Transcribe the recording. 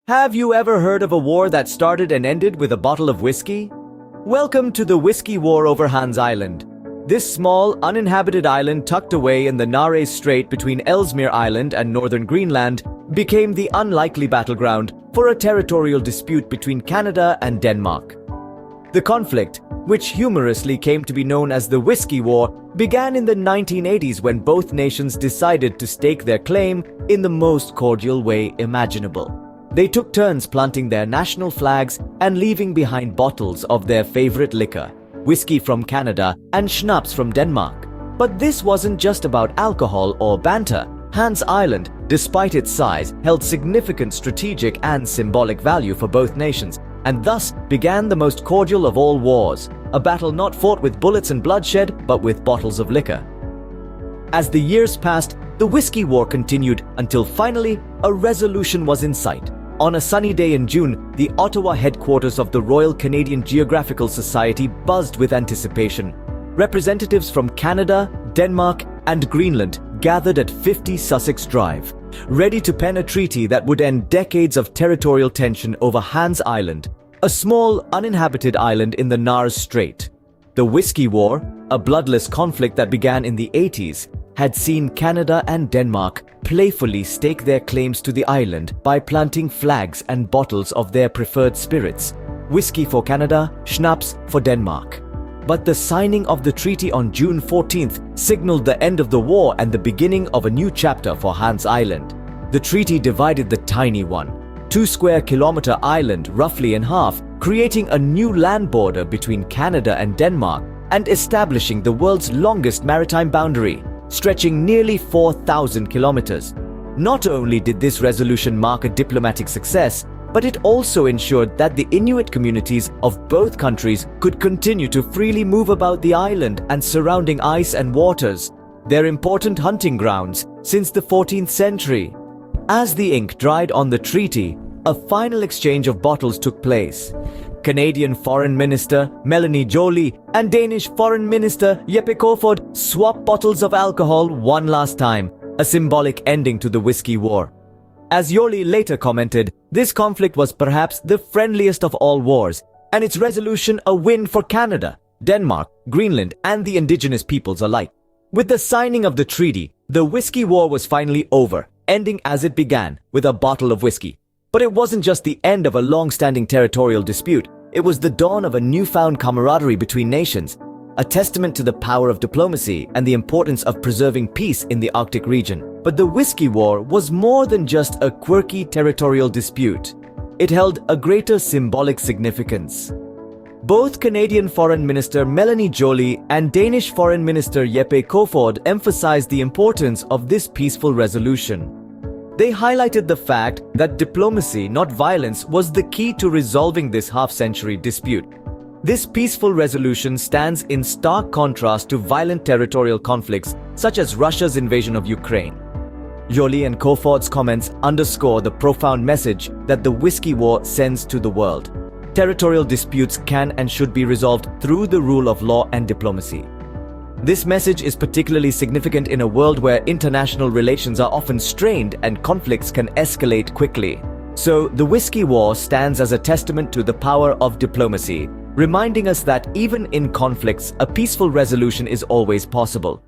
Have you ever heard of a war that started and ended with a bottle of whiskey? Welcome to the Whisky War over Hans Island. This small, uninhabited island tucked away in the Nares Strait between Ellesmere Island and northern Greenland became the unlikely battleground for a territorial dispute between Canada and Denmark. The conflict, which humorously came to be known as the Whisky War, began in the 1980s when both nations decided to stake their claim in the most cordial way imaginable. They took turns planting their national flags and leaving behind bottles of their favorite liquor, whiskey from Canada and schnapps from Denmark. But this wasn't just about alcohol or banter. Hans Island, despite its size, held significant strategic and symbolic value for both nations, and thus began the most cordial of all wars, a battle not fought with bullets and bloodshed, but with bottles of liquor. As the years passed, the Whisky War continued until finally a resolution was in sight. On a sunny day in June, the Ottawa headquarters of the Royal Canadian Geographical Society buzzed with anticipation. Representatives from Canada, Denmark, and Greenland gathered at 50 Sussex Drive, ready to pen a treaty that would end decades of territorial tension over Hans Island, a small, uninhabited island in the Nares Strait. The Whisky War, a bloodless conflict that began in the 80s, had seen Canada and Denmark playfully stake their claims to the island by planting flags and bottles of their preferred spirits, whiskey for Canada, schnapps for Denmark. But the signing of the treaty on June 14th signaled the end of the war and the beginning of a new chapter for Hans Island. The treaty divided the tiny 2 square kilometer island roughly in half, creating a new land border between Canada and Denmark and establishing the world's longest maritime boundary, stretching nearly 4,000 kilometers. Not only did this resolution mark a diplomatic success, but it also ensured that the Inuit communities of both countries could continue to freely move about the island and surrounding ice and waters, their important hunting grounds since the 14th century. As the ink dried on the treaty, a final exchange of bottles took place. Canadian Foreign Minister Melanie Joly and Danish Foreign Minister Jeppe Kofod swapped bottles of alcohol one last time, a symbolic ending to the Whisky War. As Joly later commented, this conflict was perhaps the friendliest of all wars, and its resolution a win for Canada, Denmark, Greenland, and the indigenous peoples alike. With the signing of the treaty, the Whisky War was finally over, ending as it began, with a bottle of whiskey. But it wasn't just the end of a long-standing territorial dispute, it was the dawn of a newfound camaraderie between nations, a testament to the power of diplomacy and the importance of preserving peace in the Arctic region. But the Whisky War was more than just a quirky territorial dispute. It held a greater symbolic significance. Both Canadian Foreign Minister Melanie Joly and Danish Foreign Minister Jeppe Kofod emphasized the importance of this peaceful resolution. They highlighted the fact that diplomacy, not violence, was the key to resolving this half-century dispute. This peaceful resolution stands in stark contrast to violent territorial conflicts such as Russia's invasion of Ukraine. Joly and Kofod's comments underscore the profound message that the Whisky War sends to the world. Territorial disputes can and should be resolved through the rule of law and diplomacy. This message is particularly significant in a world where international relations are often strained and conflicts can escalate quickly. So, the Whisky War stands as a testament to the power of diplomacy, reminding us that even in conflicts, a peaceful resolution is always possible.